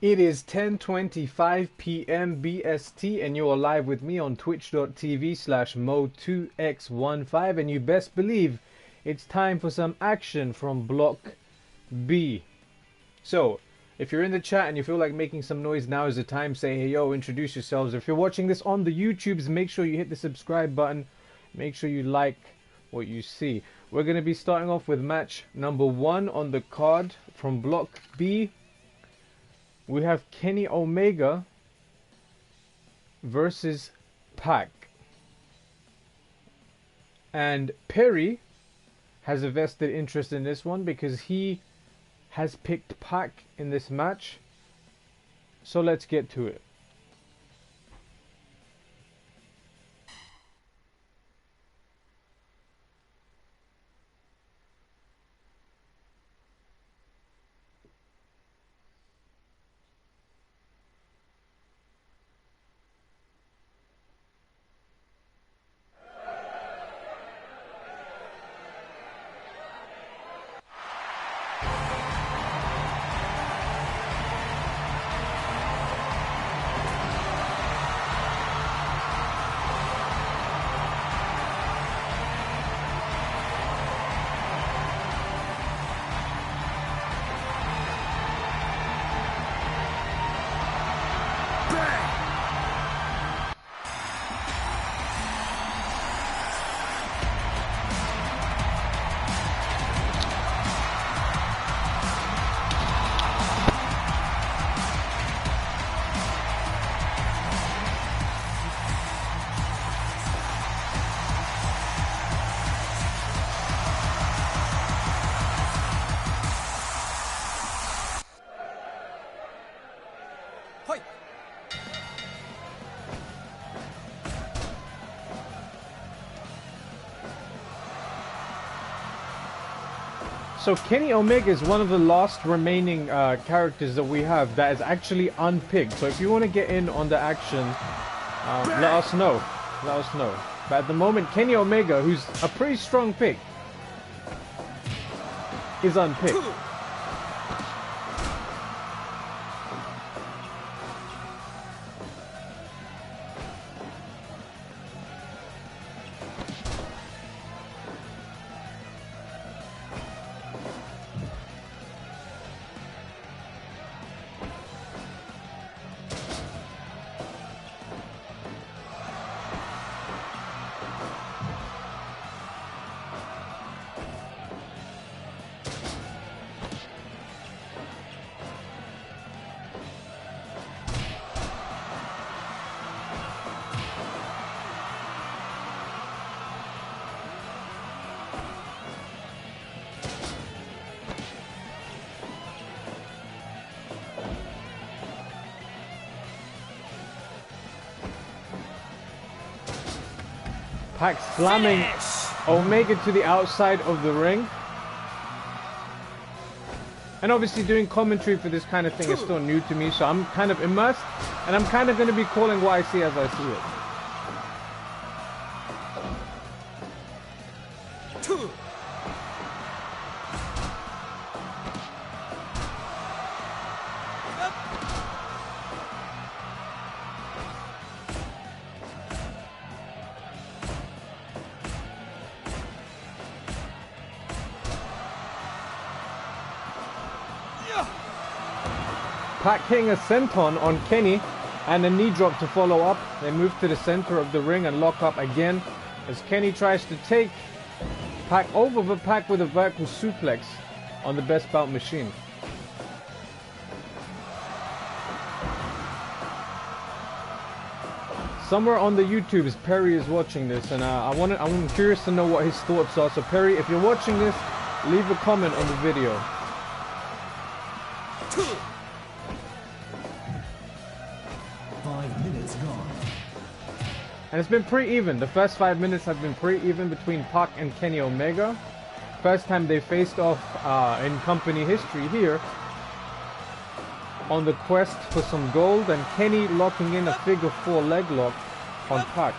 It is 10:25 p.m. BST and you are live with me on twitch.tv/mo2x15 and you best believe it's time for some action from Block B. So, if you're in the chat and you feel like making some noise, now is the time. Say hey yo, introduce yourselves. If you're watching this on the YouTubes, make sure you hit the subscribe button. Make sure you like what you see. We're going to be starting off with match number 1 on the card from Block B. We have Kenny Omega versus Pac. And Perry has a vested interest in this one because he has picked Pac in this match. So let's get to it. So Kenny Omega is one of the last remaining characters that we have that is actually unpicked. So if you want to get in on the action, let us know. Let us know. But at the moment, Kenny Omega, who's a pretty strong pick, is unpicked. Pac slamming Omega to the outside of the ring. And obviously doing commentary for this kind of thing is still new to me, so I'm kind of immersed and I'm kind of going to be calling what I see as I see it. Pac hitting a senton on Kenny and a knee drop to follow up. They move to the center of the ring and lock up again as Kenny tries to take Pac over, but Pac with a vertical suplex on the best bout machine. Somewhere on the YouTubes, Perry is watching this, and I'm curious to know what his thoughts are. So Perry, if you're watching this, leave a comment on the video. And it's been pretty even. The first 5 minutes have been pretty even between Pac and Kenny Omega. First time they faced off in company history here on the quest for some gold, and Kenny locking in a figure 4 leg lock on Pac.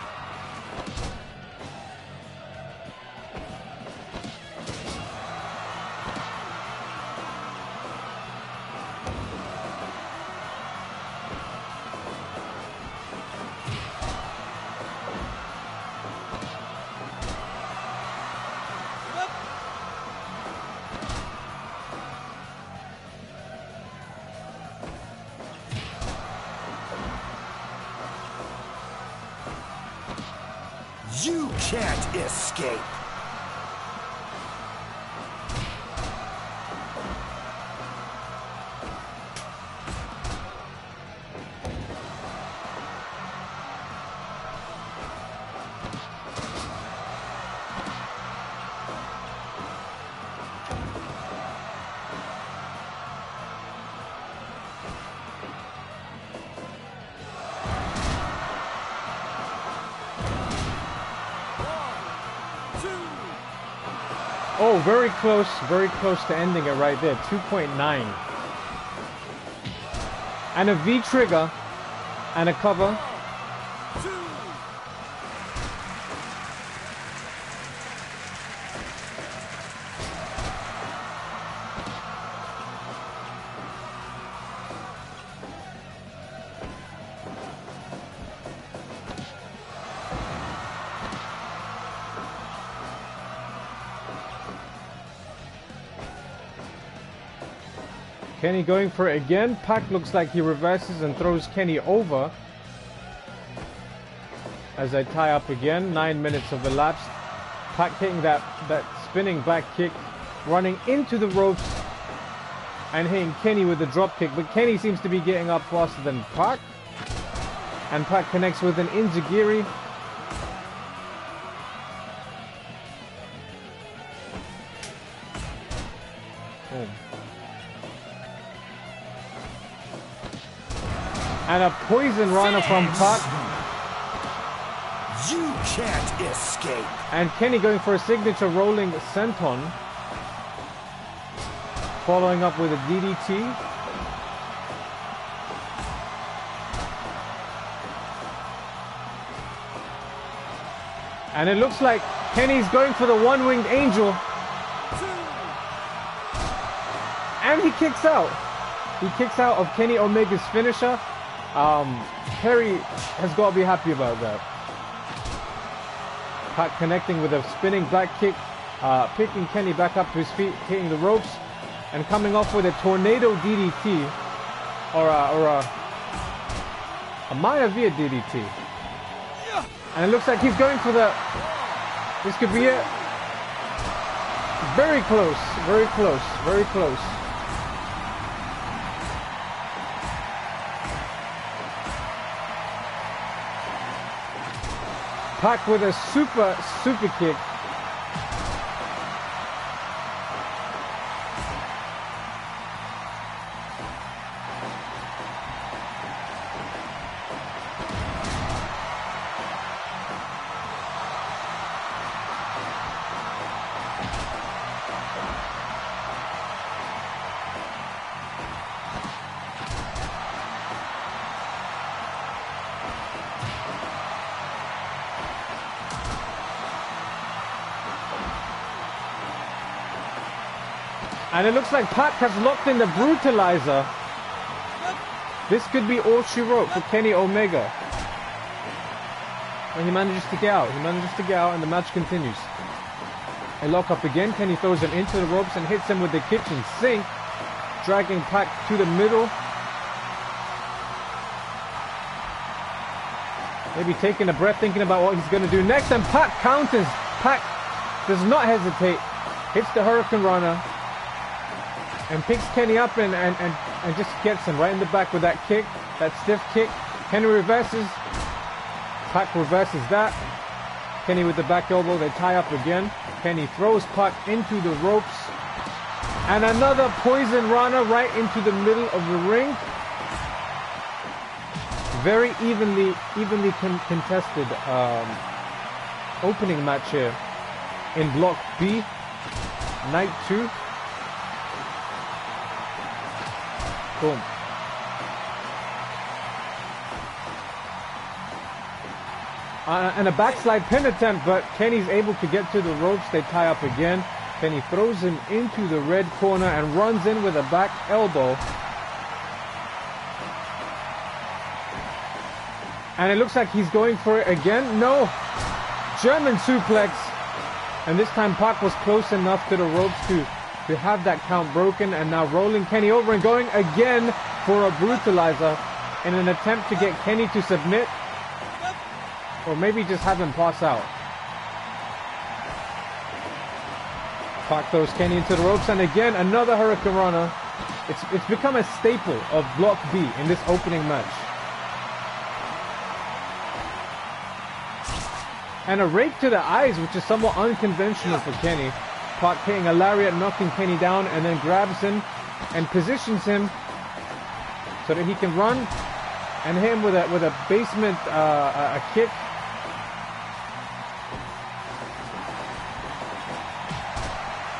You can't escape. Oh, very close to ending it right there. 2.9. And a V trigger and a cover. Kenny going for it again. Pac looks like he reverses and throws Kenny over. As I tie up again, 9 minutes of elapsed. Pac hitting that spinning back kick, running into the ropes and hitting Kenny with the drop kick. But Kenny seems to be getting up faster than Pac. And Pac connects with an Inzagiri. And a poison runner from Pac. You can't escape. And Kenny going for a signature rolling senton. Following up with a DDT. And it looks like Kenny's going for the one-winged angel. And he kicks out. He kicks out of Kenny Omega's finisher. Perry has got to be happy about that. Pac connecting with a spinning back kick, picking Kenny back up to his feet, hitting the ropes, and coming off with a tornado DDT, or a Maya Via DDT. And it looks like he's going for the... This could be it. Very close, very close, very close. Pac with a super kick. And it looks like Pac has locked in the brutalizer. This could be all she wrote for Kenny Omega. And he manages to get out. He manages to get out and the match continues. A lock up again. Kenny throws him into the ropes and hits him with the kitchen sink. Dragging Pac to the middle. Maybe taking a breath, thinking about what he's going to do next. And Pac counters. Pac does not hesitate. Hits the Hurricane Runner. And picks Kenny up and just gets him right in the back with that kick, that stiff kick. Kenny reverses. Pac reverses that. Kenny with the back elbow, they tie up again. Kenny throws Pac into the ropes. And another poison runner right into the middle of the ring. Very evenly contested opening match here in Block B, Night 2. Boom. And a backslide pin attempt, but Kenny's able to get to the ropes. They tie up again. Kenny throws him into the red corner and runs in with a back elbow. And it looks like he's going for it again. No! German suplex. And this time Pac was close enough to the ropes to have that count broken, and now rolling Kenny over and going again for a brutalizer in an attempt to get Kenny to submit, or maybe just have him pass out. Pac throws Kenny into the ropes, and again another Hurricane Runner. It's become a staple of Block B in this opening match. And a rake to the eyes, which is somewhat unconventional for Kenny. Pac hitting a lariat, knocking Kenny down, and then grabs him and positions him so that he can run and hit him with a basement a kick.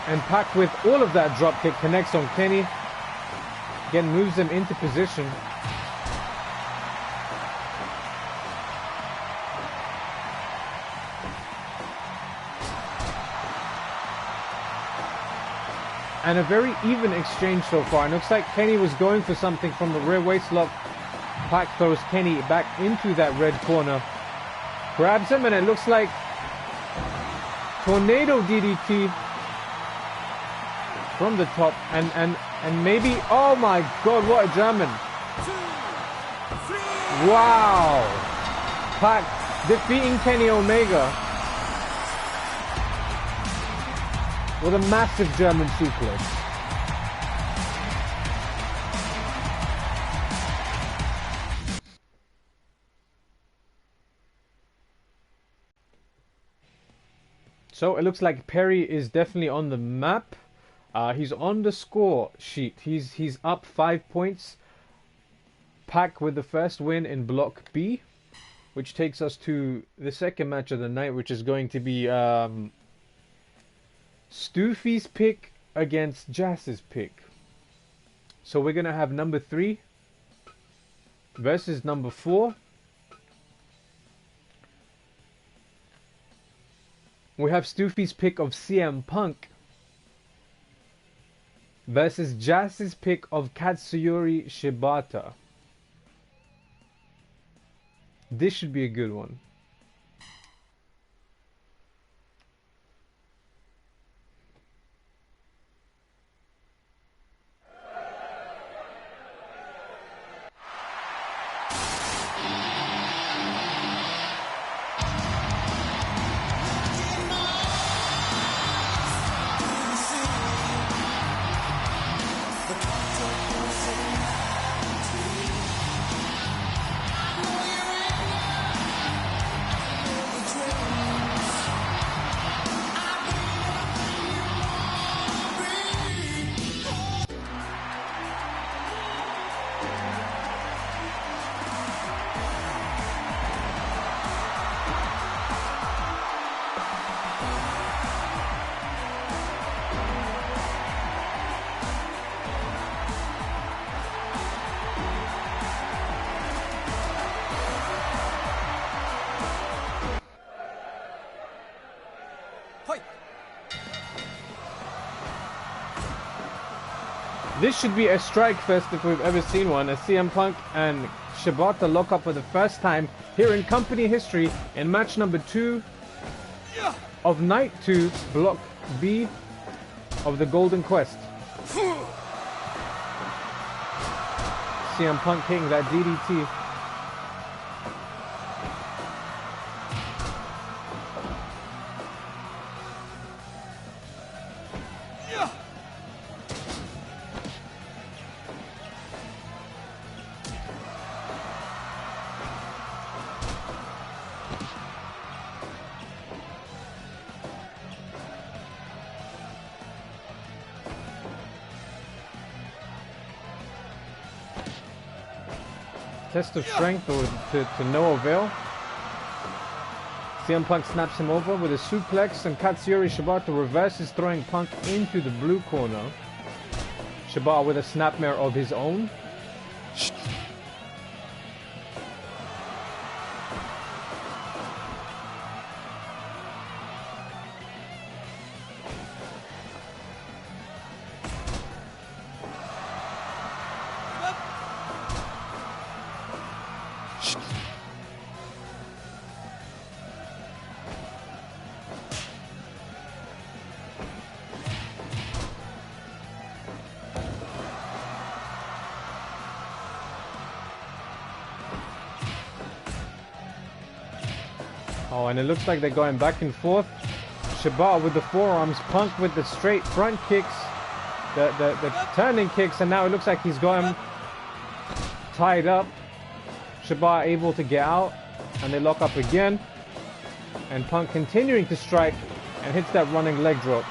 And Pac, with all of that drop kick, connects on Kenny. Again, moves him into position. And a very even exchange so far. It looks like Kenny was going for something from the rear waist lock. Pac throws Kenny back into that red corner. Grabs him, and it looks like tornado DDT from the top. And maybe, oh my god, what a German. Wow. Pac defeating Kenny Omega with a massive German suplex. So it looks like Perry is definitely on the map. He's on the score sheet. He's up 5 points. Pac with the first win in Block B, which takes us to the second match of the night, which is going to be Stoofy's pick against Jass's pick. So we're going to have number 3 versus number 4. We have Stoofy's pick of CM Punk versus Jass's pick of Katsuyori Shibata. This should be a good one. This should be a strike fest if we've ever seen one, as CM Punk and Shibata lock up for the first time here in company history in match number 2 of night 2, Block B of the Golden Quest. CM Punk hitting that DDT. Test of strength or to no avail. CM Punk snaps him over with a suplex, and Katsuyori Shibata reverses, throwing Punk into the blue corner. Shibata with a snapmare of his own. Oh, and it looks like they're going back and forth. Shibata with the forearms, Punk with the straight front kicks, the turning kicks, and now it looks like he's got him tied up. Shibata able to get out, and they lock up again. And Punk continuing to strike and hits that running leg drop.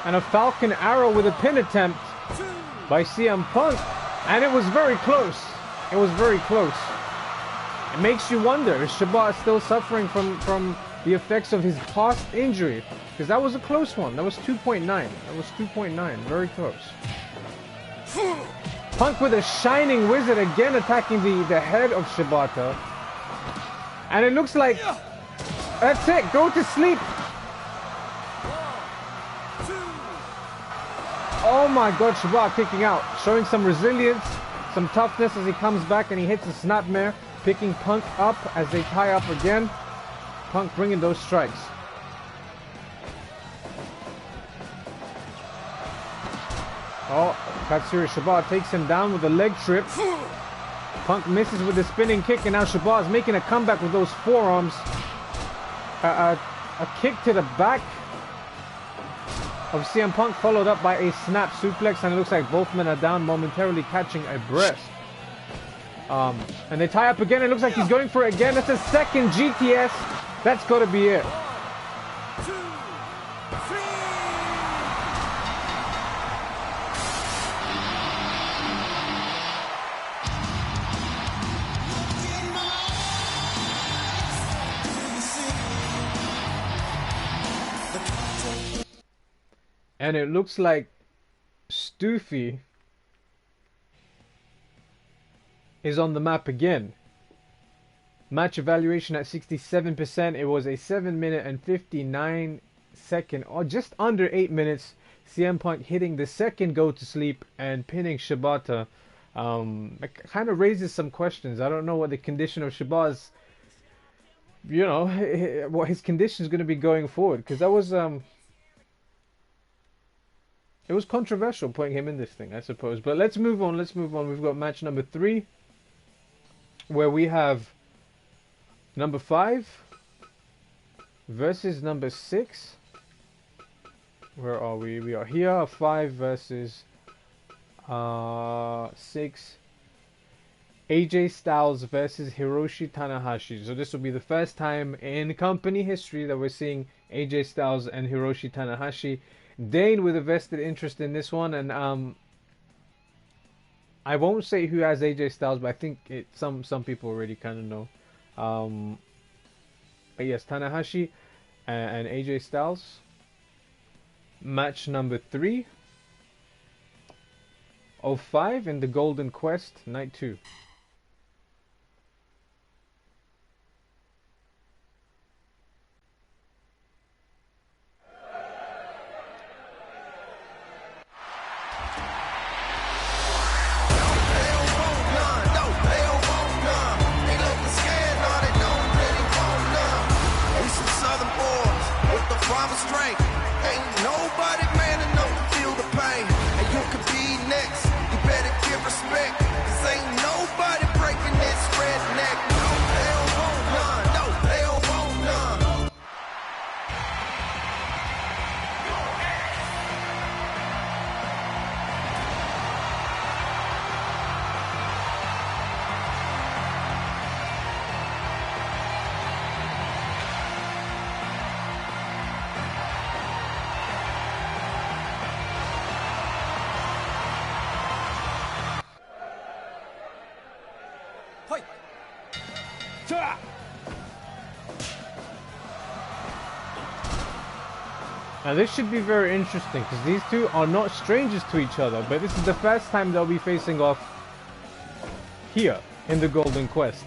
And a Falcon Arrow with a pin attempt by CM Punk. And it was very close. It was very close. It makes you wonder, is Shibata still suffering from the effects of his past injury? Because that was a close one. That was 2.9. That was 2.9. Very close. Punk with a Shining Wizard again attacking the head of Shibata. And it looks like that's it. Go to sleep. Oh my god, Shibata kicking out. Showing some resilience, some toughness as he comes back and he hits a snapmare. Picking Punk up as they tie up again. Punk bringing those strikes. Oh, Katsuri Shibata takes him down with a leg trip. Punk misses with the spinning kick, and now Shibata is making a comeback with those forearms. A kick to the back of CM Punk, followed up by a snap suplex, and it looks like both men are down, momentarily catching a breath. And they tie up again. It looks like he's going for it again. That's a second GTS. That's got to be it. And it looks like Stoofy is on the map again. Match evaluation at 67%. It was a 7-minute and 59-second, or just under 8 minutes. CM Punk hitting the second go to sleep and pinning Shibata. It kind of raises some questions. I don't know what the condition of Shibata's, what his condition is going to be going forward. Because that was, it was controversial putting him in this thing, I suppose. But let's move on. We've got match number 3, where we have number 5 versus number 6. Where are we? We are here. 5 versus 6. AJ Styles versus Hiroshi Tanahashi. So this will be the first time in company history that we're seeing AJ Styles and Hiroshi Tanahashi. Dayne with a vested interest in this one, and I won't say who has AJ Styles, but I think some people already kind of know. But yes, Tanahashi and AJ Styles. Match number 3 of 5 in the Golden Quest, Night 2. Now this should be very interesting because these two are not strangers to each other, but this is the first time they'll be facing off here in the Golden Quest.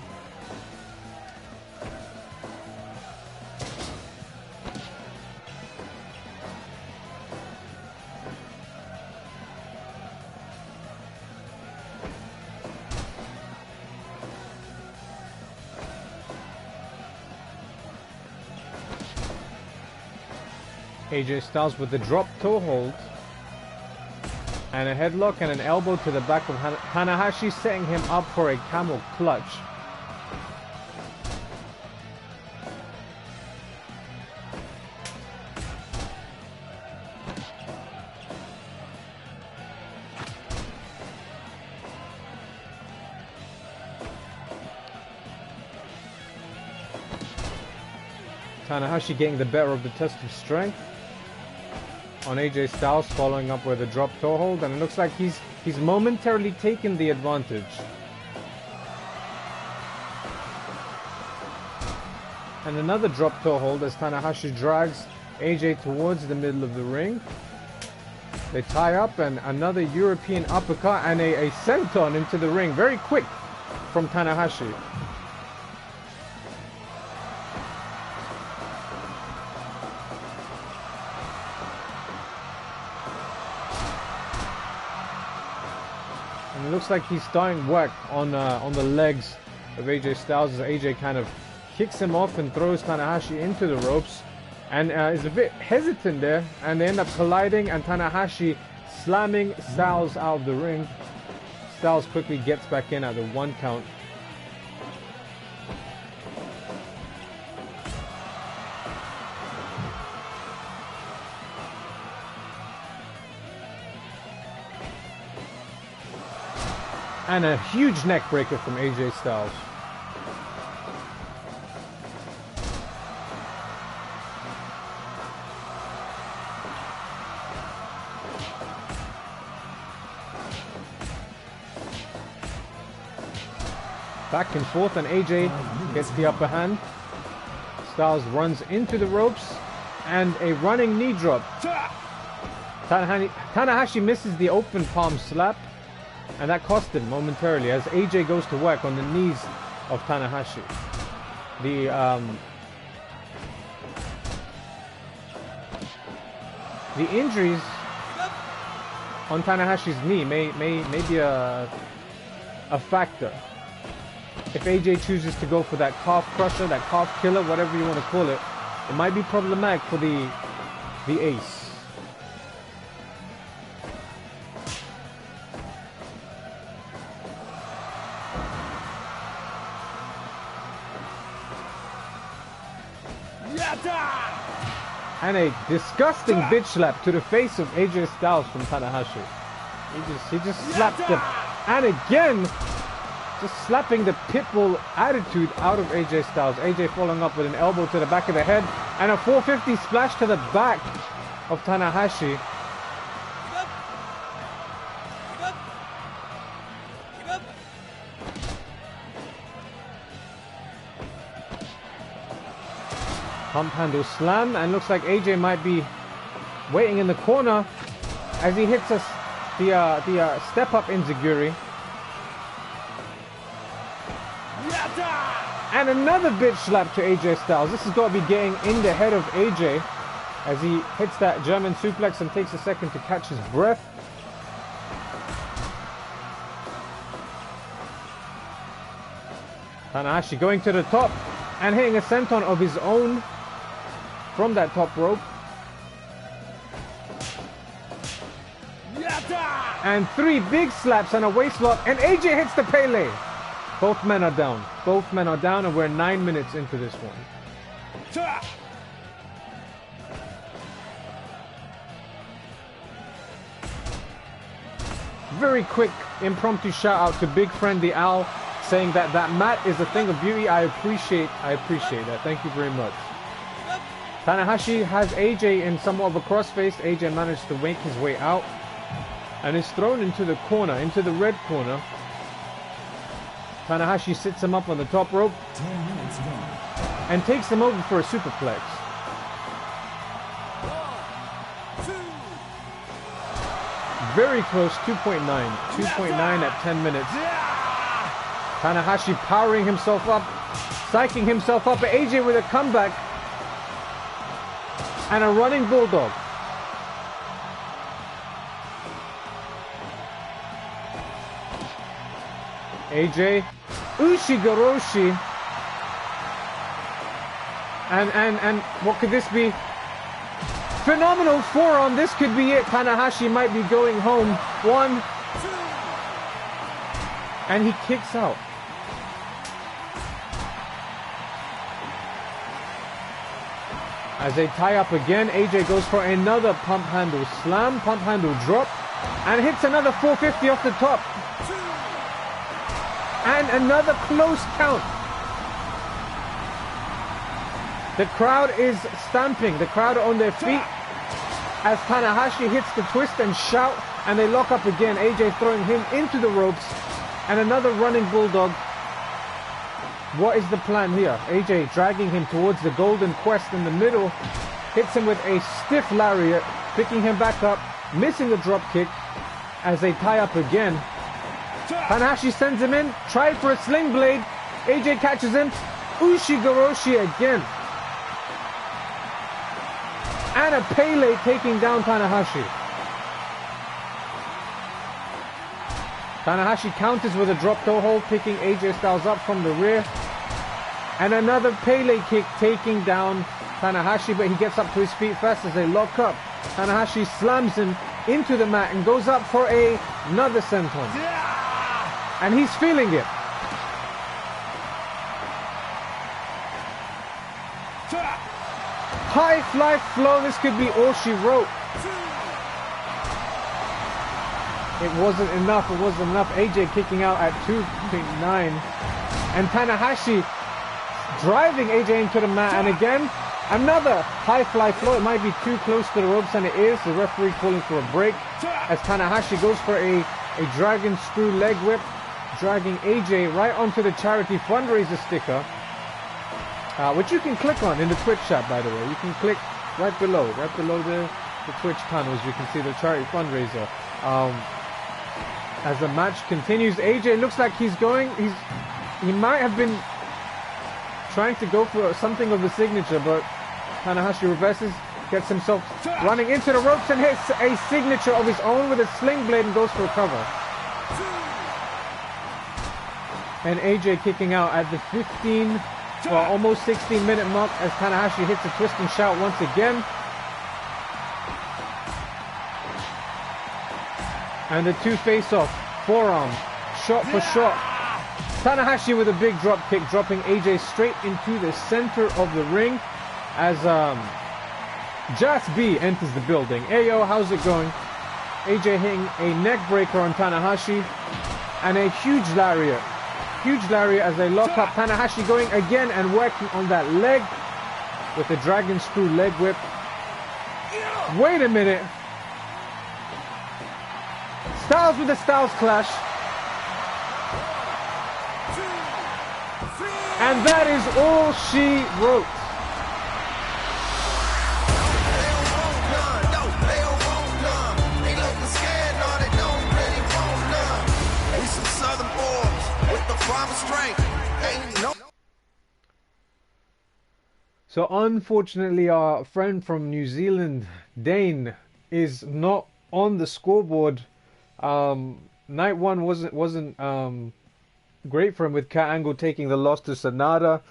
AJ Styles with the drop toe hold and a headlock and an elbow to the back of Tanahashi, setting him up for a camel clutch. Tanahashi getting the better of the test of strength on AJ Styles, following up with a drop toe hold, and it looks like he's momentarily taken the advantage. And another drop toe hold as Tanahashi drags AJ towards the middle of the ring. They tie up and another European uppercut and a senton into the ring. Very quick from Tanahashi. And it looks like he's starting work on the legs of AJ Styles as AJ kind of kicks him off and throws Tanahashi into the ropes, and is a bit hesitant there, and they end up colliding and Tanahashi slamming Styles out of the ring. Styles quickly gets back in at the 1 count. And a huge neck breaker from AJ Styles. Back and forth, and AJ gets the upper hand. Styles runs into the ropes and a running knee drop. Tanahashi misses the open palm slap, and that cost him momentarily as AJ goes to work on the knees of Tanahashi. The injuries on Tanahashi's knee may be a factor. If AJ chooses to go for that calf crusher, that calf killer, whatever you want to call it, it might be problematic for the ace. And a disgusting bitch slap to the face of AJ Styles from Tanahashi. He just slapped him, and again, just slapping the pitbull attitude out of AJ Styles. AJ following up with an elbow to the back of the head and a 450 splash to the back of Tanahashi. Pump handle slam, and looks like AJ might be waiting in the corner as he hits us the step up enziguri. And another bitch slap to AJ Styles. This has got to be getting in the head of AJ as he hits that German suplex and takes a second to catch his breath. Tanahashi going to the top and hitting a senton of his own from that top rope. And 3 big slaps and a waist lock, and AJ hits the Pele. Both men are down. Both men are down, and we're 9 minutes into this one. Very quick impromptu shout out to Big Friend the Owl, saying that mat is a thing of beauty. I appreciate that. Thank you very much. Tanahashi has AJ in somewhat of a crossface. AJ managed to make his way out and is thrown into the corner, into the red corner. Tanahashi sits him up on the top rope and takes him over for a superplex. very close, 2.9. 2.9 at 10 minutes. Tanahashi powering himself up, psyching himself up. AJ with a comeback. And a running bulldog. AJ, Ushigoroshi. And what could this be? Phenomenal forearm. This could be it. Tanahashi might be going home. 1. And he kicks out. As they tie up again, AJ goes for another pump handle slam, pump handle drop, and hits another 450 off the top. And another close count. The crowd is stamping. The crowd are on their feet as Tanahashi hits the twist and shout, and they lock up again. AJ throwing him into the ropes, and another running bulldog. What is the plan here? AJ dragging him towards the Golden Quest in the middle, hits him with a stiff lariat, picking him back up, missing a drop kick as they tie up again. Tanahashi sends him in, tried for a sling blade. AJ catches him. Ushigoroshi again. And a Pele taking down Tanahashi. Tanahashi counters with a drop toe hold, picking AJ Styles up from the rear. And another Pele kick taking down Tanahashi, but he gets up to his feet fast as they lock up. Tanahashi slams him into the mat and goes up for another senton. And he's feeling it. High fly flow, this could be all she wrote. It wasn't enough, AJ kicking out at 2.9. And Tanahashi driving AJ into the mat. And again, another high fly flow. It might be too close to the ropes, and it is. The referee calling for a break. As Tanahashi goes for a dragon screw leg whip, dragging AJ right onto the charity fundraiser sticker. Which you can click on in the Twitch chat, by the way. You can click right below the Twitch panels. You can see the charity fundraiser. As the match continues, AJ looks like he might have been trying to go for something of a signature, but Tanahashi reverses, gets himself running into the ropes and hits a signature of his own with a sling blade and goes for a cover. And AJ kicking out at the 15, well, almost 16-minute mark as Tanahashi hits a twist and shout once again. And the two face off, forearm, shot for shot. Tanahashi with a big drop kick, dropping AJ straight into the center of the ring as Jas B enters the building. Hey yo, how's it going? AJ hitting a neck breaker on Tanahashi and a huge lariat as they lock up. Tanahashi going again and working on that leg with the dragon screw leg whip. Wait a minute. Styles with the Styles Clash. And that is all she wrote. So unfortunately, our friend from New Zealand, Dayne, is not on the scoreboard. Night one wasn't great for him, with Kurt Angle taking the loss to Sanada.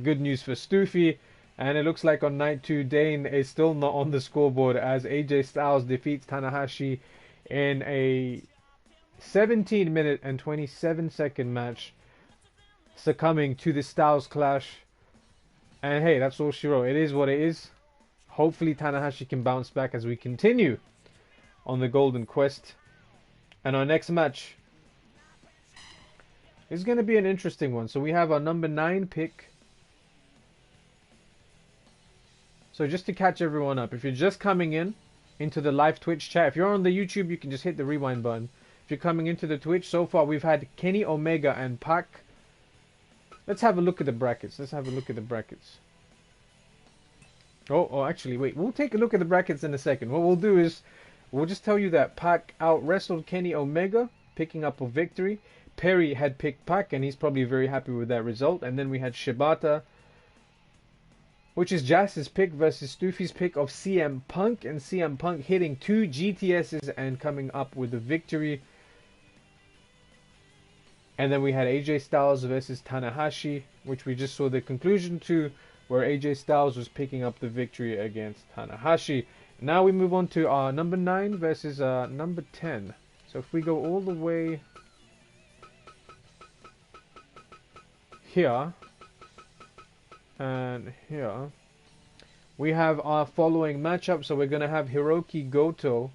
Good news for Stoofy. And it looks like on night two, Dayne is still not on the scoreboard as AJ Styles defeats Tanahashi in a 17-minute and 27-second match, succumbing to the Styles Clash. And hey, that's all she wrote. It is what it is. Hopefully Tanahashi can bounce back as we continue on the Golden Quest. And our next match is going to be an interesting one. So we have our number 9 pick. So just to catch everyone up, if you're just coming into the live Twitch chat, if you're on the YouTube, you can just hit the rewind button. If you're coming into the Twitch, so far we've had Kenny Omega and Pac. Let's have a look at the brackets. Oh, actually, wait. We'll take a look at the brackets in a second. What we'll do is We'll just tell you that Pac out-wrestled Kenny Omega, picking up a victory. Perry had picked Pac, and he's probably very happy with that result. And then we had Shibata, which is Jazz's pick versus Stoofy's pick of CM Punk. And CM Punk hitting 2 GTSs and coming up with the victory. And then we had AJ Styles versus Tanahashi, which we just saw the conclusion to, where AJ Styles was picking up the victory against Tanahashi. Now we move on to number 9 versus number 10. So if we go all the way here and here, we have our following matchup. So we're going to have Hirooki Goto.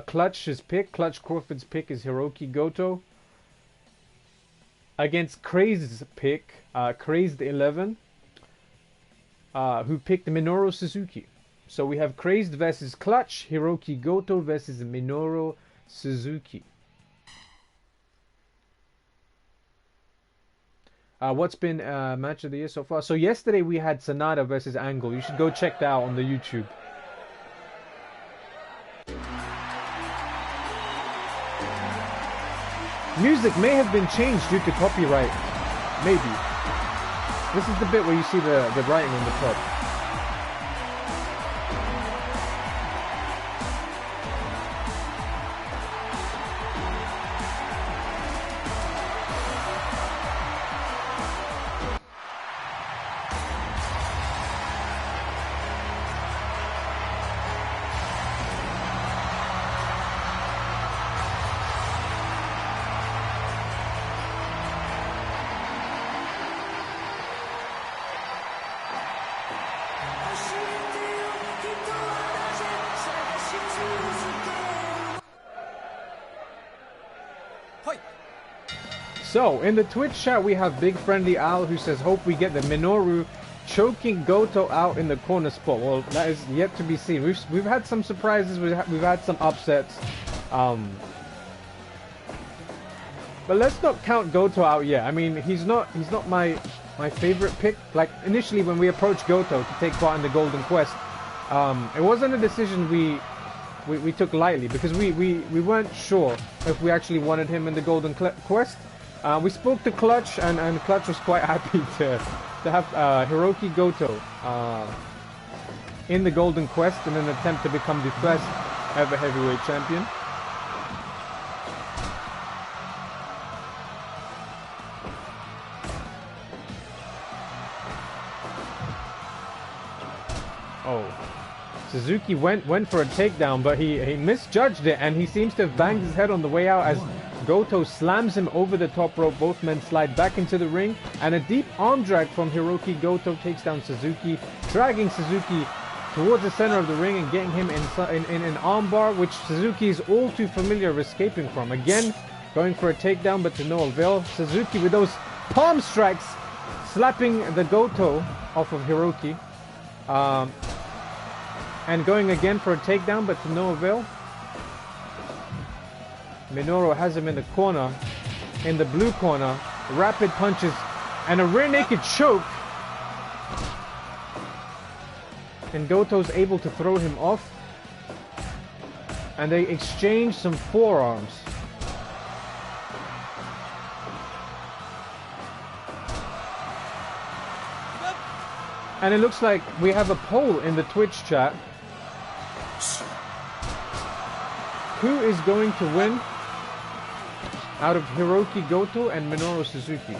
Clutch's pick, Clutch Crawford's pick is Hirooki Goto. Against Crazed's pick, Crazed 11, who picked Minoru Suzuki. So we have Crazed versus Clutch, Hirooki Goto versus Minoru Suzuki. What's been match of the year so far? So yesterday we had Sonata versus Angle. You should go check that out on the YouTube. Music may have been changed due to copyright. Maybe. This is the bit where you see the writing on the top. So, in the Twitch chat, we have Big Friendly Al who says, hope we get the Minoru choking Goto out in the corner spot. Well, that is yet to be seen. We've had some surprises, we've had some upsets. But let's not count Goto out yet. I mean, he's not my favorite pick. Like, initially when we approached Goto to take part in the Golden Quest, it wasn't a decision we took lightly, because we weren't sure if we actually wanted him in the Golden Quest. We spoke to Clutch, and Clutch was quite happy to have Hirooki Goto in the Golden Quest in an attempt to become the first ever heavyweight champion. Oh, Suzuki went for a takedown, but he misjudged it, and he seems to have banged his head on the way out as Goto slams him over the top rope. Both men slide back into the ring, and a deep arm drag from Hirooki Goto takes down Suzuki, dragging Suzuki towards the center of the ring and getting him in an armbar, which Suzuki is all too familiar of escaping from. Again, going for a takedown, but to no avail. Suzuki with those palm strikes, slapping the Goto off of Hirooki. And going again for a takedown, but to no avail. Minoru has him in the corner, in the blue corner. Rapid punches and a rear naked choke. And Goto's able to throw him off. And they exchange some forearms. And it looks like we have a poll in the Twitch chat. Who is going to win out of Hirooki Goto and Minoru Suzuki?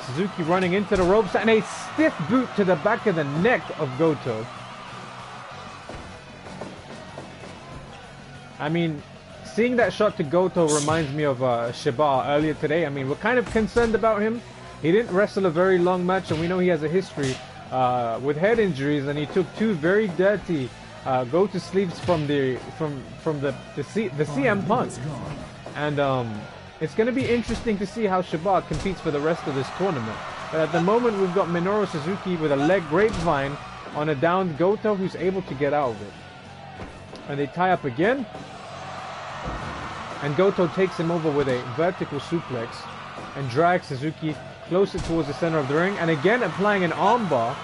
Suzuki running into the ropes and a stiff boot to the back of the neck of Goto. I mean, seeing that shot to Goto reminds me of Shibata earlier today. I mean, we're kind of concerned about him. He didn't wrestle a very long match, and we know he has a history with head injuries, and he took 2 very dirty go-to sleeps from the CM Punk. And it's going to be interesting to see how Shibata competes for the rest of this tournament. But at the moment, we've got Minoru Suzuki with a leg grapevine on a downed Goto who's able to get out of it. And they tie up again. And Goto takes him over with a vertical suplex and drags Suzuki closer towards the center of the ring, and again applying an armbar.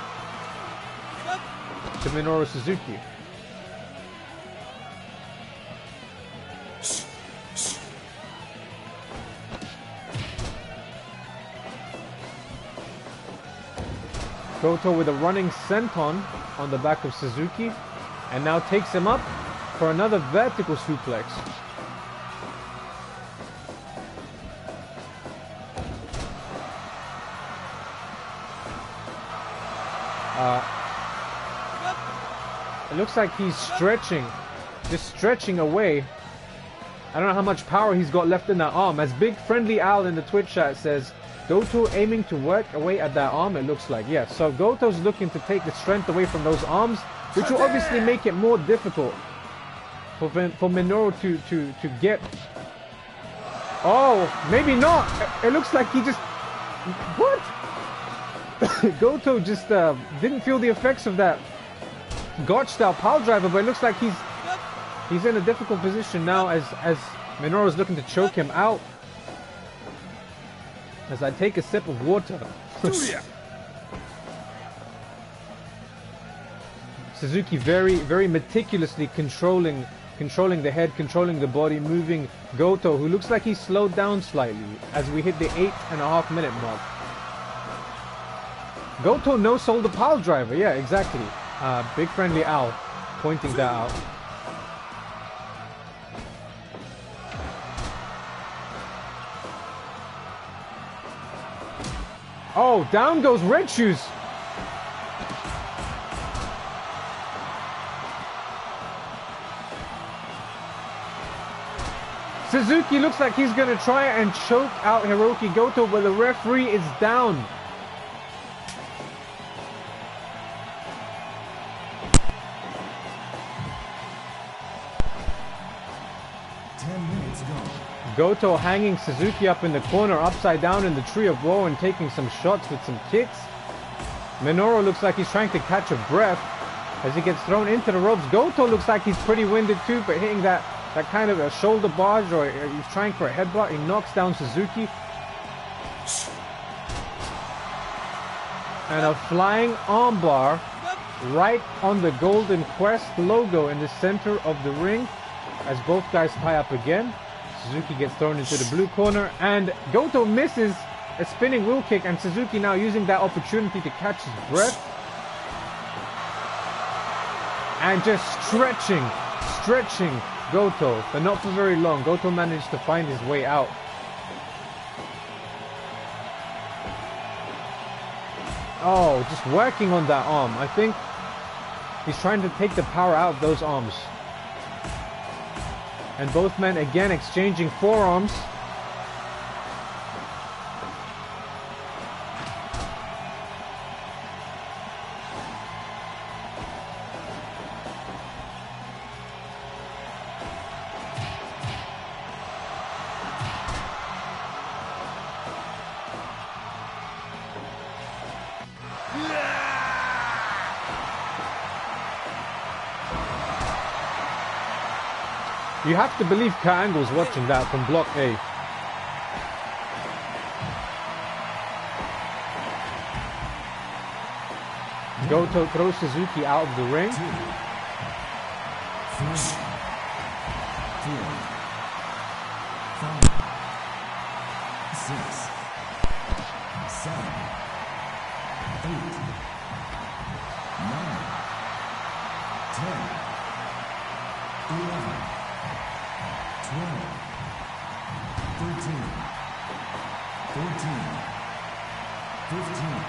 to Minoru Suzuki. Goto with a running senton on the back of Suzuki, and now takes him up for another vertical suplex. It looks like he's stretching, just stretching away. I don't know how much power he's got left in that arm. As Big Friendly Al in the Twitch chat says, Goto aiming to work away at that arm, it looks like. Yes, so Goto's looking to take the strength away from those arms, which will obviously make it more difficult for Minoru to get... Oh, maybe not. It looks like he just... What? Goto just didn't feel the effects of that Gotch style pile driver, but it looks like he's in a difficult position now as Minoru's looking to choke him out. As I take a sip of water. Suzuki very meticulously controlling the head, controlling the body, moving Goto, who looks like he's slowed down slightly as we hit the 8.5 minute mark. Goto no-sold the pile driver, yeah, exactly. Big Friendly Al pointing that out. Oh, down goes Red Shoes. Suzuki looks like he's going to try and choke out Hirooki Goto, but the referee is down. Goto hanging Suzuki up in the corner, upside down in the tree of woe, and taking some shots with some kicks. Minoru looks like he's trying to catch a breath as he gets thrown into the ropes. Goto looks like he's pretty winded too, but hitting that kind of a shoulder barge, or he's trying for a headbutt. He knocks down Suzuki. And a flying armbar right on the Golden Quest logo in the center of the ring as both guys tie up again. Suzuki gets thrown into the blue corner, and Goto misses a spinning wheel kick, and Suzuki now using that opportunity to catch his breath. And just stretching Goto, but not for very long. Goto managed to find his way out. Oh, just working on that arm. I think he's trying to take the power out of those arms. And both men again exchanging forearms. You have to believe Kurt Angle's watching that from Block A. Goto throws Suzuki out of the ring. 2, 3, 4, 5, 6, 7, 8, 9, 10, 11, 12, 13, 14, 15,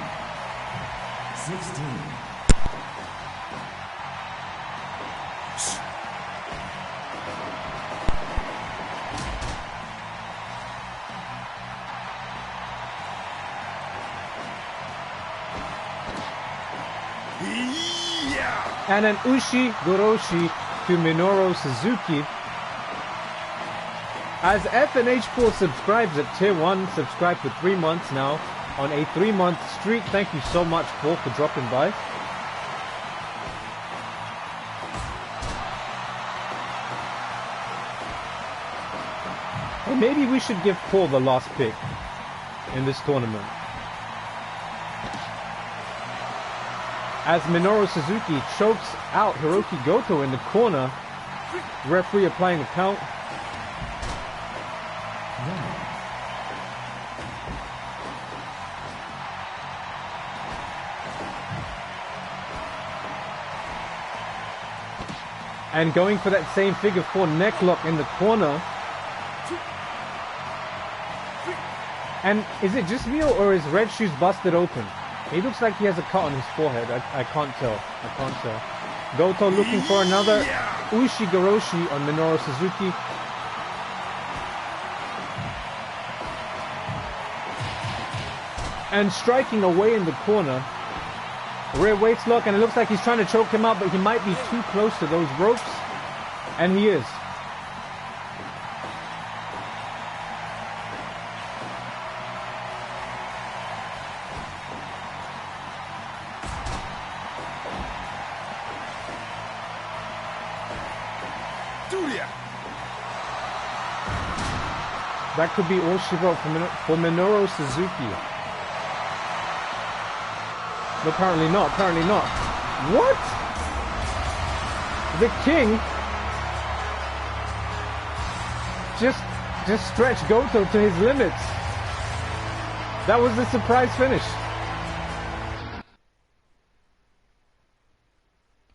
16. And an Ushi Goroshi to Minoru Suzuki. As FNH Pool subscribes at Tier 1, subscribed for 3 months now on a 3-month streak. Thank you so much, Paul, for dropping by. And maybe we should give Paul the last pick in this tournament. as Minoru Suzuki chokes out Hirooki Goto in the corner. Referee applying the count. And going for that same figure 4 neck lock in the corner. And is it just me or is Red Shoes busted open? He looks like he has a cut on his forehead. I can't tell. I can't tell. Goto looking for another Ushigoroshi on Minoru Suzuki. And striking away in the corner. Rear weights lock, and it looks like he's trying to choke him out, but he might be too close to those ropes. And he is. That could be all she wrote for Minoru Suzuki. But apparently not, apparently not. What? The King just stretched Goto to his limits. That was the surprise finish.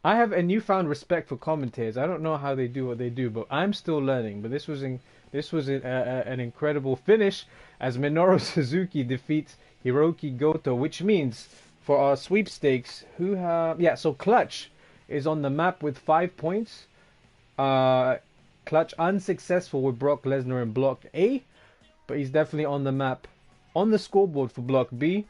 I have a newfound respect for commentators. I don't know how they do what they do, but I'm still learning. But this was an incredible finish as Minoru Suzuki defeats Hirooki Goto, which means for our sweepstakes, so Clutch is on the map with 5 points. Clutch unsuccessful with Brock Lesnar in Block A, but he's definitely on the map, on the scoreboard for Block B.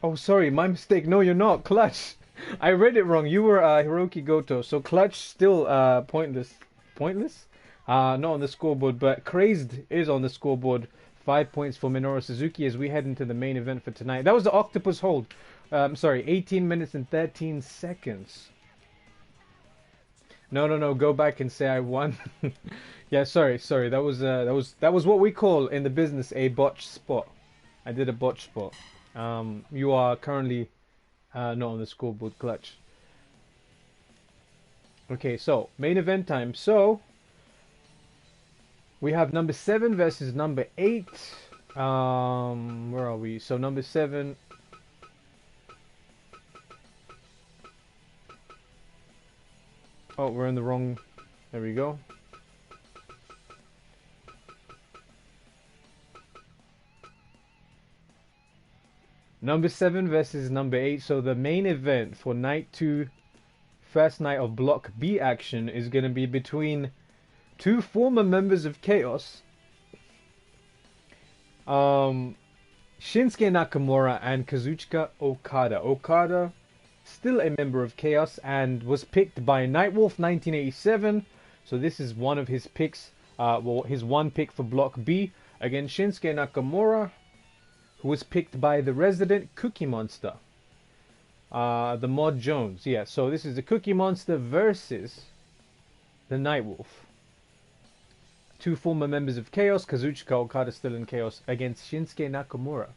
Oh, sorry, my mistake. No, you're not. Clutch. I read it wrong. You were Hirooki Goto. So Clutch still pointless. Pointless? Not on the scoreboard, but Crazed is on the scoreboard. 5 points for Minoru Suzuki as we head into the main event for tonight. That was the Octopus Hold. 18 minutes and 13 seconds. No. Go back and say I won. Yeah, sorry. That was what we call in the business a botch spot. I did a botch spot. You are currently not on the scoreboard, Clutch. Okay, so main event time. So we have number 7 versus number 8. Where are we? So number 7. Oh, we're in the wrong. There we go. Number 7 versus number 8. So the main event for night 2, first night of Block B action, is going to be between 2 former members of Chaos, Shinsuke Nakamura and Kazuchika Okada. Okada, still a member of Chaos and was picked by Nightwolf 1987. So this is one of his picks, his one pick for Block B against Shinsuke Nakamura, who was picked by the resident oCookieMonstah, the Mod Jones. Yeah, so this is the oCookieMonstah versus the Nightwolf. 2 former members of Chaos, Kazuchika Okada still in Chaos, against Shinsuke Nakamura.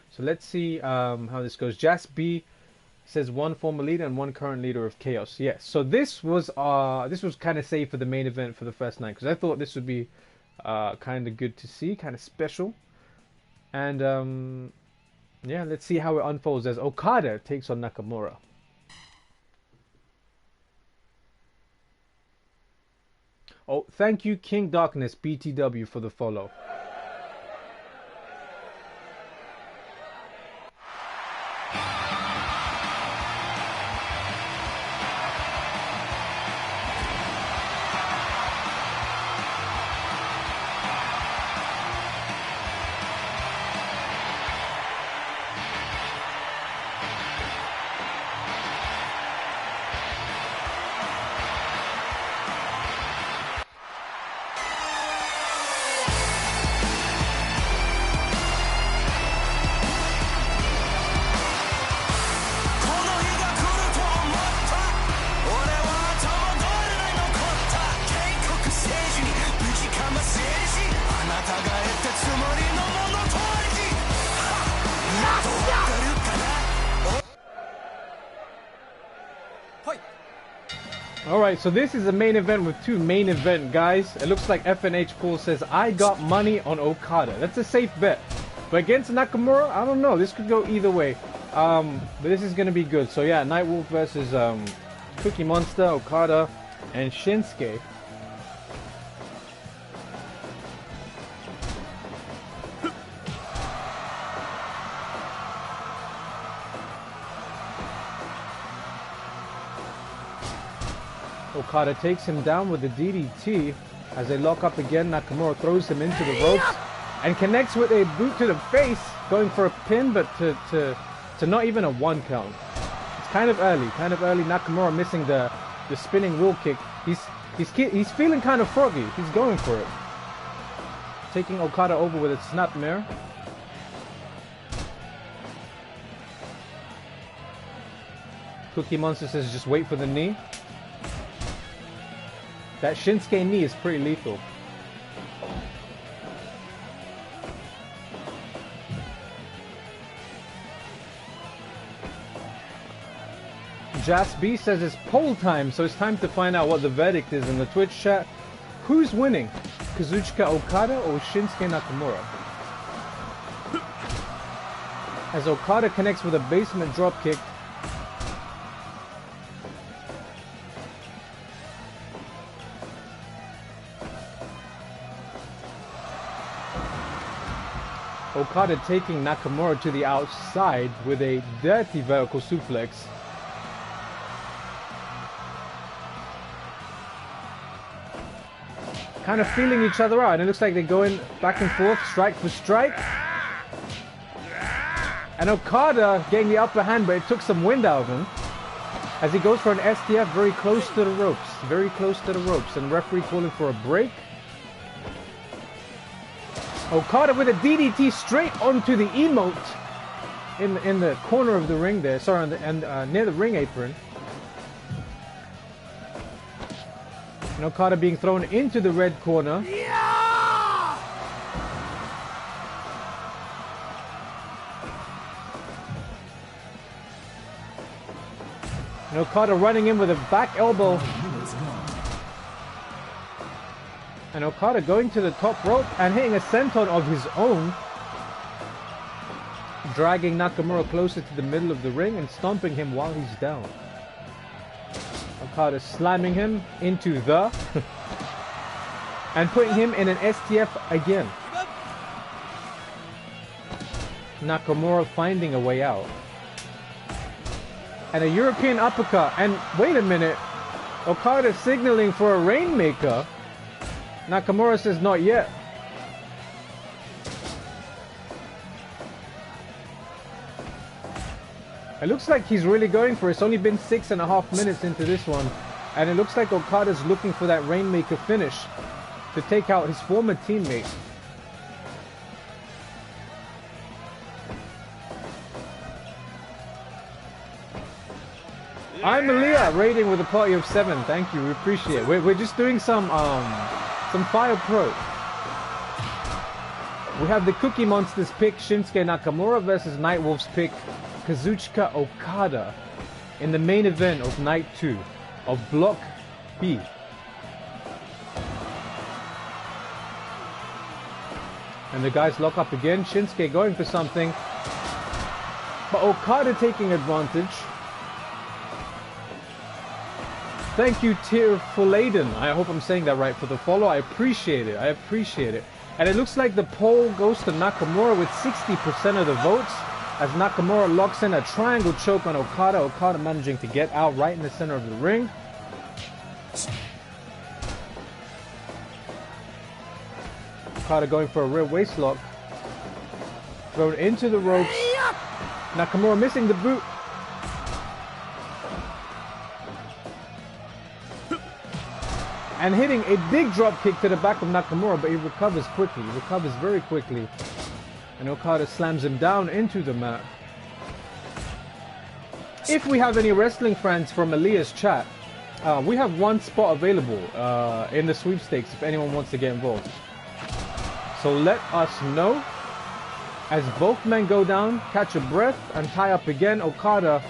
So let's see how this goes. Jas B says 1 former leader and 1 current leader of Chaos. Yes, so this was kind of safe for the main event for the first night, because I thought this would be kind of good to see, kind of special. And yeah, let's see how it unfolds as Okada takes on Nakamura. Oh, thank you, King Darkness BTW, for the follow. Alright, so this is a main event with two main event guys. It looks like FNH Paul says, I got money on Okada. That's a safe bet. But against Nakamura, I don't know. This could go either way. But this is going to be good. So yeah, Nightwolf versus oCookieMonstah, Okada, and Shinsuke. Okada takes him down with the DDT. As they lock up again, Nakamura throws him into the ropes and connects with a boot to the face, going for a pin, but to not even a 1 count. It's kind of early. Nakamura missing the spinning wheel kick. He's feeling kind of froggy. He's going for it. Taking Okada over with a snapmare. oCookieMonstah says just wait for the knee. That Shinsuke knee is pretty lethal. Jas B says it's poll time, so it's time to find out what the verdict is in the Twitch chat. Who's winning? Kazuchika Okada or Shinsuke Nakamura? As Okada connects with a basement dropkick. Okada taking Nakamura to the outside with a dirty vertical suplex. Kind of feeling each other out, and it looks like they're going back and forth, strike for strike. And Okada getting the upper hand, but it took some wind out of him. As he goes for an STF very close to the ropes. Very close to the ropes. And the referee calling for a break. Okada with a DDT straight onto the emote in the corner of the ring there. Sorry, near the ring apron. And Okada being thrown into the red corner. Yeah! And Okada running in with a back elbow. And Okada going to the top rope and hitting a senton of his own. Dragging Nakamura closer to the middle of the ring and stomping him while he's down. Okada slamming him into the... and putting him in an STF again. Nakamura finding a way out. And a European uppercut. And wait a minute. Okada signaling for a Rainmaker. Nakamura says not yet. It looks like he's really going for it. It's only been 6.5 minutes into this one. And it looks like Okada's looking for that Rainmaker finish to take out his former teammate. I'm Aaliyah, rating with a party of 7. Thank you, we appreciate it. We're just doing some Fire Pro. We have the oCookieMonstah's pick, Shinsuke Nakamura versus Nightwolf's pick, Kazuchika Okada, in the main event of Night 2 of Block B. And the guys lock up again, Shinsuke going for something, but Okada taking advantage. Thank you, Tearfuladen. I hope I'm saying that right for the follow. I appreciate it. I appreciate it. And it looks like the poll goes to Nakamura with 60% of the votes. As Nakamura locks in a triangle choke on Okada. Okada managing to get out right in the center of the ring. Okada going for a rear waist lock. Thrown into the ropes. Nakamura missing the boot. And hitting a big drop kick to the back of Nakamura, but he recovers quickly. He recovers very quickly. And Okada slams him down into the mat. If we have any wrestling fans from Aaliyah's chat, we have one spot available in the sweepstakes if anyone wants to get involved. So let us know. As both men go down, catch a breath, and tie up again. Okada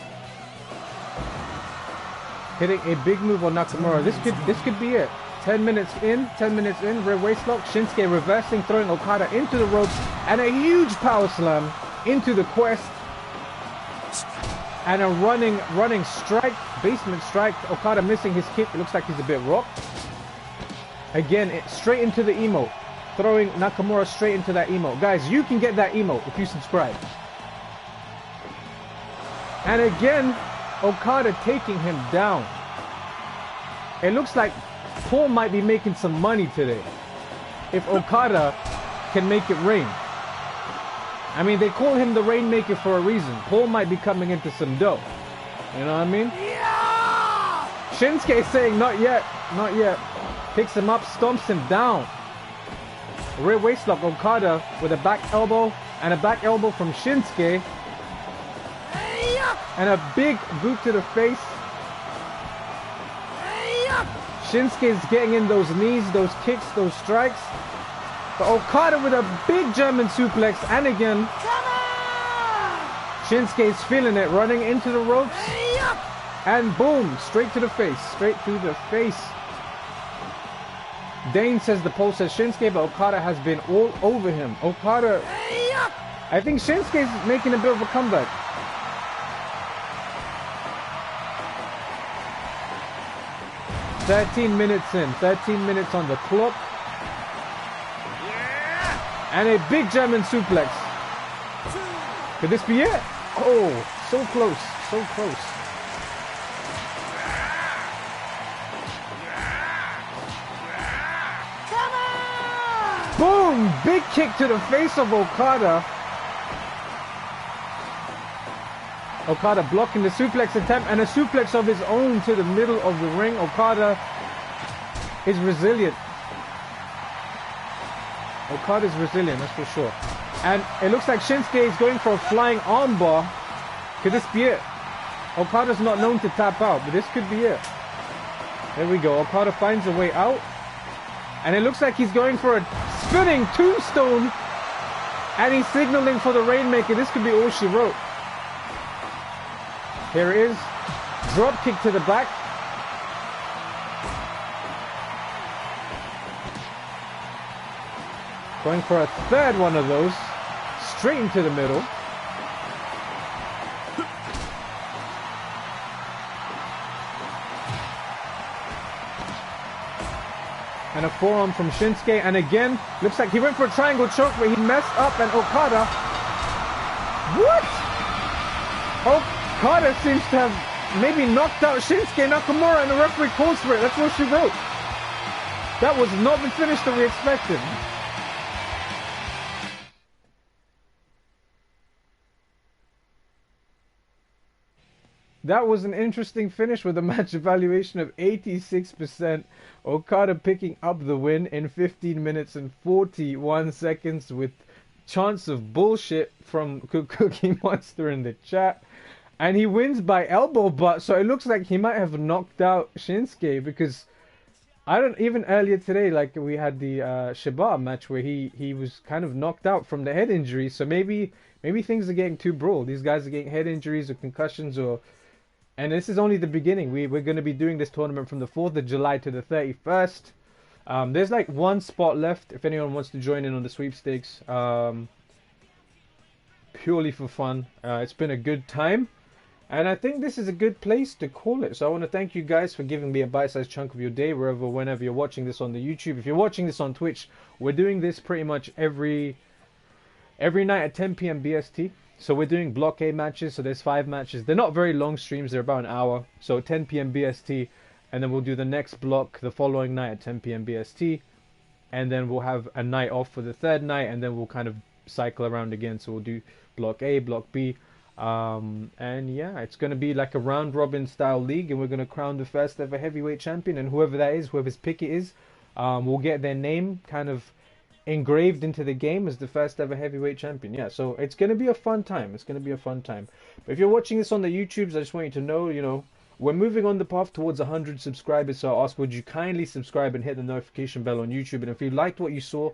hitting a big move on Nakamura. This could be it. 10 minutes in, rear waistlock. Shinsuke reversing, throwing Okada into the ropes, and a huge power slam into the quest. And a running strike, basement strike. Okada missing his kick. It looks like he's a bit rocked. Again, straight into the emote. Throwing Nakamura straight into that emote. Guys, you can get that emote if you subscribe. And again, Okada taking him down. It looks like Paul might be making some money today if Okada can make it rain. I mean, they call him the Rainmaker for a reason. Paul might be coming into some dough. You know what I mean? Yeah! Shinsuke saying, not yet, not yet. Picks him up, stomps him down. Rear waistlock, Okada with a back elbow and a back elbow from Shinsuke. And a big boot to the face. Shinsuke's getting in those knees, those kicks, those strikes. But Okada with a big German suplex, and again, Shinsuke's feeling it, running into the ropes, and boom, straight to the face, straight through the face. Dayne says the poll says Shinsuke, but Okada has been all over him. Okada, I think Shinsuke's making a bit of a comeback. "13 minutes in, 13 minutes on the clock. And a big German suplex. Could this be it? Oh, so close, so close. Come on! Boom! Big kick to the face of Okada. Okada blocking the suplex attempt, and a suplex of his own to the middle of the ring. Okada is resilient. Okada's resilient, that's for sure. And it looks like Shinsuke is going for a flying armbar. Could this be it? Okada's not known to tap out, but this could be it. There we go. Okada finds a way out. And it looks like he's going for a spinning tombstone. And he's signaling for the Rainmaker. This could be all she wrote. Here it is. Drop kick to the back. Going for a third one of those. Straight into the middle. And a forearm from Shinsuke. And again, looks like he went for a triangle choke, but he messed up. And Okada. What? Okada seems to have maybe knocked out Shinsuke Nakamura, and the referee calls for it. That's what she wrote. That was not the finish that we expected. That was an interesting finish with a match evaluation of 86%. Okada picking up the win in 15 minutes and 41 seconds with chance of bullshit from oCookieMonstah in the chat. And he wins by elbow butt, so it looks like he might have knocked out Shinsuke, because even earlier today, like we had the Shibata match where he was kind of knocked out from the head injury. So maybe things are getting too brawl. These guys are getting head injuries or concussions, and this is only the beginning. We're going to be doing this tournament from the 4th of July to the 31st. There's like one spot left if anyone wants to join in on the sweepstakes. Purely for fun. It's been a good time. And I think this is a good place to call it. So I want to thank you guys for giving me a bite-sized chunk of your day, whenever you're watching this on the YouTube. If you're watching this on Twitch, we're doing this pretty much every night at 10 p.m. BST. So we're doing Block A matches. So there's 5 matches. They're not very long streams. They're about an hour. So 10 p.m. BST. And then we'll do the next block the following night at 10 p.m. BST. And then we'll have a night off for the third night. And then we'll kind of cycle around again. So we'll do Block A, Block B. And yeah, it's going to be like a round robin style league, and we're going to crown the first ever heavyweight champion, and whoever that is, whoever's pick it is, will get their name kind of engraved into the game as the first ever heavyweight champion. Yeah, so it's going to be a fun time. It's going to be a fun time. But if you're watching this on the YouTubes, I just want you to know, we're moving on the path towards 100 subscribers. So I ask, would you kindly subscribe and hit the notification bell on YouTube? And if you liked what you saw,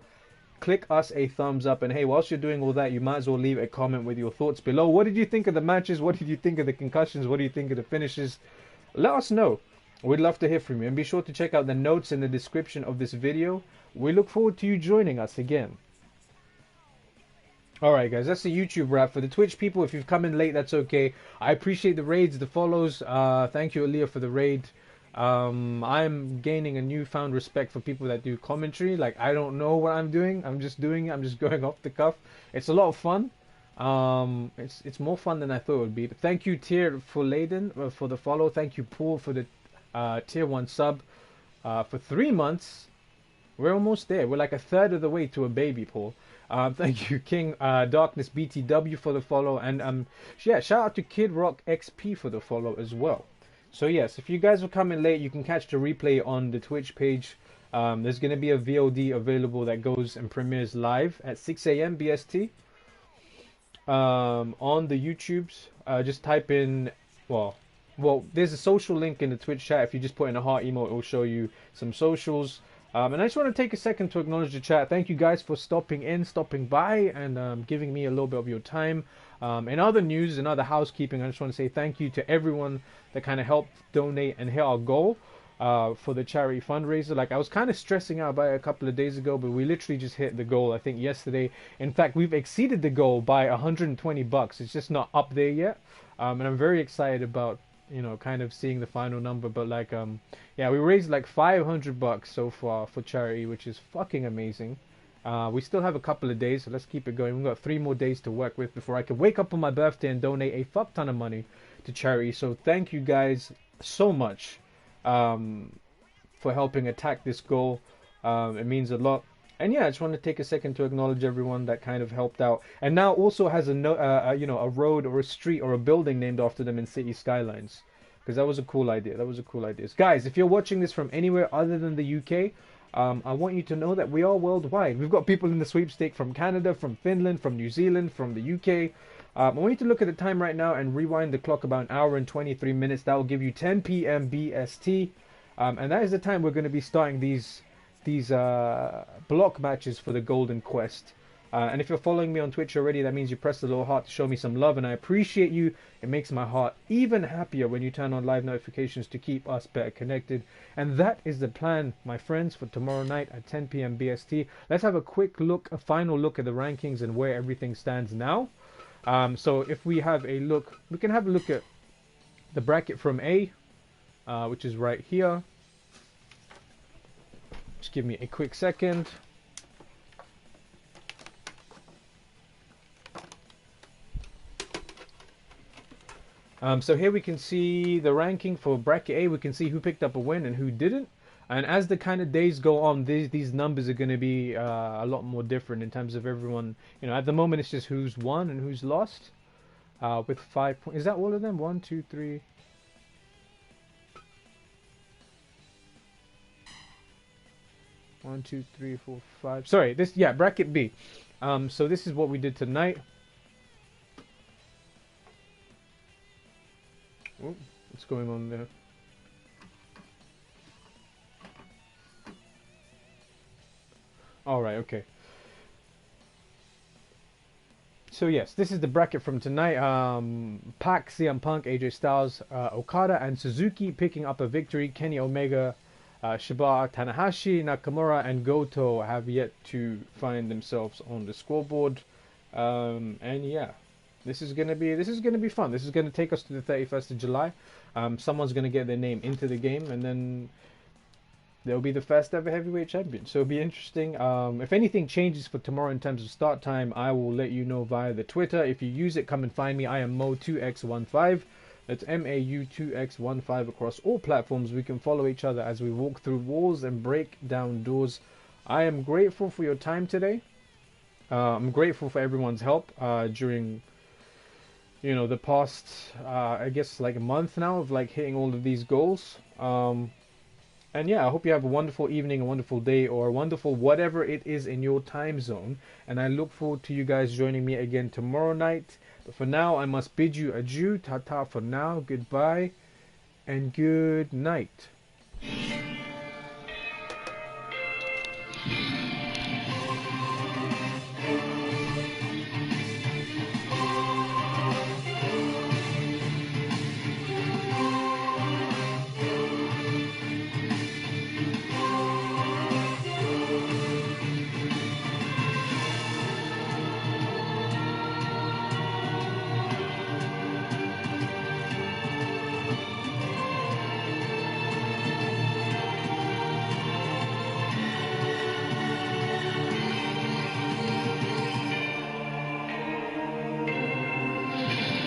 click us a thumbs up. And hey, whilst you're doing all that, you might as well leave a comment with your thoughts below. What did you think of the matches? What did you think of the concussions? What do you think of the finishes? Let us know. We'd love to hear from you, and be sure to check out the notes in the description of this video. We look forward to you joining us again. Alright guys, that's the YouTube wrap. For the Twitch people, if you've come in late, that's okay. I appreciate the raids, the follows. Thank you, Aaliyah, for the raid. I'm gaining a newfound respect for people that do commentary. Like, I don't know what I'm doing. I'm just doing it. I'm just going off the cuff. It's a lot of fun. It's more fun than I thought it would be. But thank you, Tier for Layden, for the follow. Thank you, Paul, for the Tier 1 sub. For 3 months. We're almost there. We're like a third of the way to a baby, Paul. Thank you, King Darkness BTW, for the follow, and yeah, shout out to Kid Rock XP for the follow as well. So yes, if you guys are coming late, you can catch the replay on the Twitch page. There's going to be a VOD available that goes and premieres live at 6 a.m. BST on the YouTubes. Just type in well, there's a social link in the Twitch chat. If you just put in a heart emote, it will show you some socials. And I just want to take a second to acknowledge the chat. Thank you guys for stopping by, and giving me a little bit of your time. In other news and other housekeeping, I just want to say thank you to everyone that kind of helped donate and hit our goal for the charity fundraiser. Like, I was kind of stressing out about it a couple of days ago, but we literally just hit the goal, I think, yesterday. In fact, we've exceeded the goal by $120. It's just not up there yet. And I'm very excited about, you know, kind of seeing the final number. But like, yeah, we raised like $500 so far for charity, which is fucking amazing. We still have a couple of days, so let's keep it going. We've got 3 more days to work with before I can wake up on my birthday and donate a fuck ton of money to charity. So thank you guys so much for helping attack this goal. It means a lot. And yeah, I just want to take a second to acknowledge everyone that kind of helped out, and now also has a road or a street or a building named after them in City Skylines, because that was a cool idea. Guys, if you're watching this from anywhere other than the UK, I want you to know that we are worldwide. We've got people in the sweepstake from Canada, from Finland, from New Zealand, from the UK. I want you to look at the time right now and rewind the clock about 1 hour and 23 minutes. That will give you 10 p.m. BST, and that is the time we're going to be starting these block matches for the Golden Quest. And if you're following me on Twitch already, that means you press the little heart to show me some love, and I appreciate you. It makes my heart even happier when you turn on live notifications to keep us better connected. And that is the plan, my friends, for tomorrow night at 10 p.m. BST. Let's have a quick look, a final look at the rankings and where everything stands now. So if we have a look, we can have a look at the bracket from A, which is right here. Just give me a quick second. So here we can see the ranking for bracket A. We can see who picked up a win and who didn't. And as the kind of days go on, these numbers are going to be a lot more different in terms of everyone. You know, at the moment it's just who's won and who's lost. With 5 points. Is that all of them? 1, 2, 3. 1, 2, 3, 4, 5. Sorry, bracket B. So this is what we did tonight. Oh, what's going on there? Alright, okay. So yes, this is the bracket from tonight. Pac, CM Punk, AJ Styles, Okada, and Suzuki picking up a victory. Kenny Omega, Shibata, Tanahashi, Nakamura, and Goto have yet to find themselves on the scoreboard. And yeah, this is gonna be fun. This is gonna take us to the 31st of July. Someone's gonna get their name into the game, and then they'll be the first ever heavyweight champion. So it'll be interesting. If anything changes for tomorrow in terms of start time, I will let you know via the Twitter. If you use it, come and find me. I am Mo2x15. That's MAU2x15 across all platforms. We can follow each other as we walk through walls and break down doors. I am grateful for your time today. I'm grateful for everyone's help during, you know, the past, I guess, like a month now of like hitting all of these goals. And yeah, I hope you have a wonderful evening, a wonderful day, or a wonderful whatever it is in your time zone. And I look forward to you guys joining me again tomorrow night. But for now, I must bid you adieu. Ta-ta for now. Goodbye. And good night.